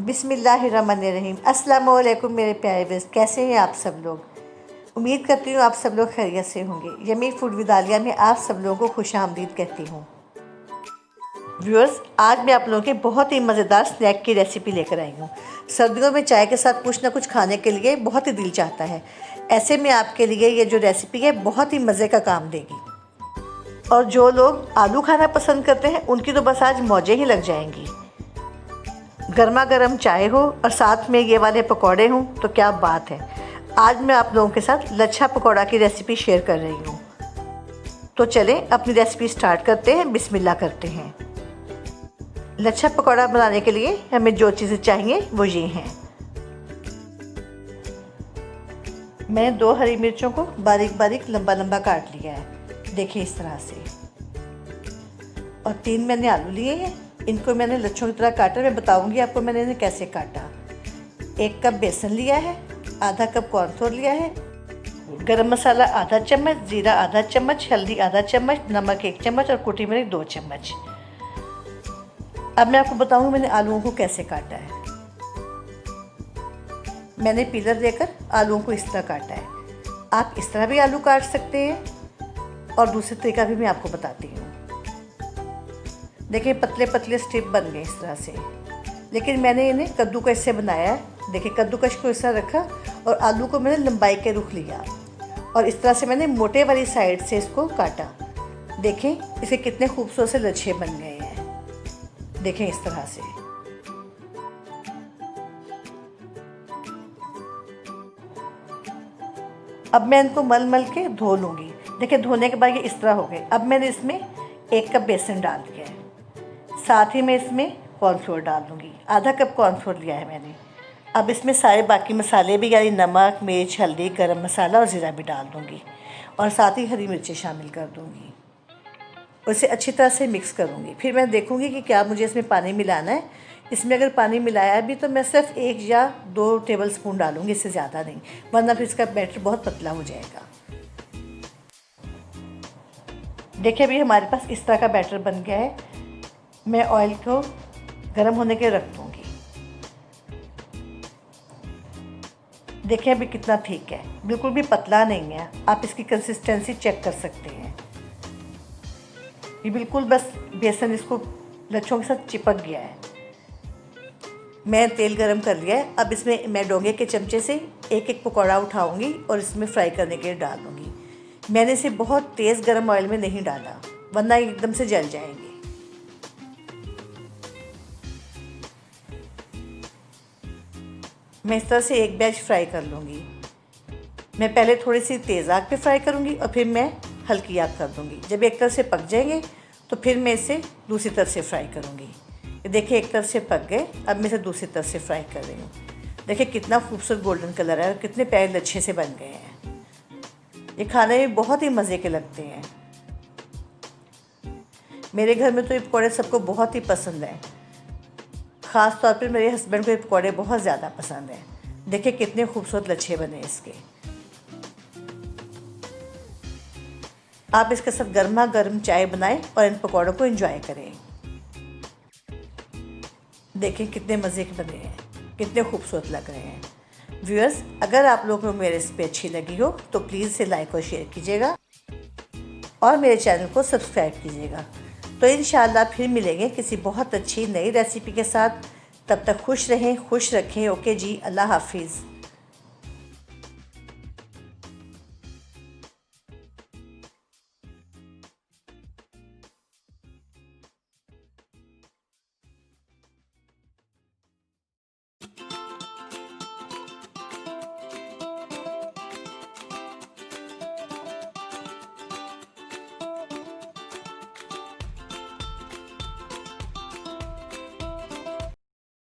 बिस्मिल्लाहिर्रहमानिर्रहीम। अस्सलामु अलैकुम मेरे प्यारे दोस्त, कैसे हैं आप सब लोग। उम्मीद करती हूँ आप सब लोग खैरियत से होंगे। यमी फूड विद आलिया में आप सब लोगों को खुश आमदीद कहती हूँ। व्यूअर्स, आज मैं आप लोगों के बहुत ही मज़ेदार स्नैक की रेसिपी लेकर आई हूँ। सर्दियों में चाय के साथ कुछ ना कुछ खाने के लिए बहुत ही दिल चाहता है। ऐसे में आपके लिए ये जो रेसिपी है बहुत ही मज़े का काम देगी। और जो लोग आलू खाना पसंद करते हैं उनकी तो बस आज मौजें ही लग जाएंगी। गर्मा गर्म चाय हो और साथ में ये वाले पकौड़े हों तो क्या बात है। आज मैं आप लोगों के साथ लच्छा पकौड़ा की रेसिपी शेयर कर रही हूँ। तो चलें अपनी रेसिपी स्टार्ट करते हैं, बिस्मिल्लाह करते हैं। लच्छा पकौड़ा बनाने के लिए हमें जो चीज़ें चाहिए वो ये हैं। मैंने 2 हरी मिर्चों को बारीक बारीक लंबा लंबा काट लिया है, देखिए इस तरह से। और 3 मैंने आलू लिए हैं, इनको मैंने लच्छों की तरह काटा। मैं बताऊंगी आपको मैंने इन्हें कैसे काटा। 1 कप बेसन लिया है, आधा कप कॉर्नफ्लोर लिया है, गरम मसाला आधा चम्मच, जीरा आधा चम्मच, हल्दी आधा चम्मच, नमक 1 चम्मच और कुटी मिर्च 2 चम्मच। अब मैं आपको बताऊंगी मैंने आलूओं को कैसे काटा है। मैंने पीलर लेकर आलूओं को इस तरह काटा है। आप इस तरह भी आलू काट सकते हैं और दूसरे तरीका भी मैं आपको बताती हूँ। देखिए पतले पतले स्ट्रिप बन गए इस तरह से, लेकिन मैंने इन्हें कद्दूकश से बनाया है। देखिए कद्दूकश को इस तरह रखा और आलू को मैंने लंबाई के रुख लिया और इस तरह से मैंने मोटे वाली साइड से इसको काटा। देखें इसे कितने खूबसूरत से लच्छे बन गए हैं, देखें इस तरह से। अब मैं इनको मल मल के धो लूँगी। देखिए धोने के बाद ये इस तरह हो गए। अब मैंने इसमें 1 कप बेसन डाल दिया है, साथ ही मैं इसमें कॉर्नफ्लोर डाल दूँगी। आधा कप कॉर्नफ्लोर लिया है मैंने। अब इसमें सारे बाकी मसाले भी यानी नमक, मिर्च, हल्दी, गरम मसाला और ज़ीरा भी डाल दूँगी और साथ ही हरी मिर्चें शामिल कर दूँगी। उसे अच्छी तरह से मिक्स करूँगी। फिर मैं देखूँगी कि क्या मुझे इसमें पानी मिलाना है। इसमें अगर पानी मिलाया भी तो मैं सिर्फ 1 या 2 टेबल स्पून डालूँगी, इससे ज़्यादा नहीं, वरना फिर इसका बैटर बहुत पतला हो जाएगा। देखिए अभी हमारे पास इस तरह का बैटर बन गया है। मैं ऑयल को गर्म होने के रख दूँगी। देखिए अभी कितना ठीक है, बिल्कुल भी पतला नहीं है। आप इसकी कंसिस्टेंसी चेक कर सकते हैं। ये बिल्कुल बस बेसन इसको लच्छों के साथ चिपक गया है। मैं तेल गरम कर लिया है। अब इसमें मैं डोंगे के चमचे से एक एक पकौड़ा उठाऊंगी और इसमें फ्राई करने के लिए डाल दूँगी। मैंने इसे बहुत तेज़ गरम ऑयल में नहीं डाला, वरना एकदम से जल जाएंगे। मैं इस तरह से एक बैच फ्राई कर लूँगी। मैं पहले थोड़ी सी तेज़ आग पे फ्राई करूँगी और फिर मैं हल्की आग कर दूँगी। जब एक तरफ से पक जाएंगे तो फिर मैं इसे दूसरी तरफ से फ्राई करूँगी। ये देखिए एक तरफ से पक गए, अब मैं इसे दूसरी तरफ से फ्राई कर रही हूँ। देखिए कितना खूबसूरत गोल्डन कलर है और कितने प्यारे लच्छे से बन गए हैं। ये खाने में बहुत ही मज़े के लगते हैं। मेरे घर में तो ये पकौड़े सबको बहुत ही पसंद हैं। ख़ास तौर पर मेरे हस्बैंड को ये पकौड़े बहुत ज़्यादा पसंद हैं। देखिए कितने खूबसूरत लच्छे बने इसके। आप इसके साथ गर्मा गर्म चाय बनाएं और इन पकौड़ों को एंजॉय करें। देखें कितने मज़े के बने हैं, कितने खूबसूरत लग रहे हैं। व्यूअर्स, अगर आप लोगों को मेरी रेसिपी अच्छी लगी हो तो प्लीज़ इसे लाइक और शेयर कीजिएगा और मेरे चैनल को सब्सक्राइब कीजिएगा। तो इंशाअल्लाह फिर मिलेंगे किसी बहुत अच्छी नई रेसिपी के साथ। तब तक खुश रहें, खुश रखें। ओके जी, अल्लाह हाफिज़।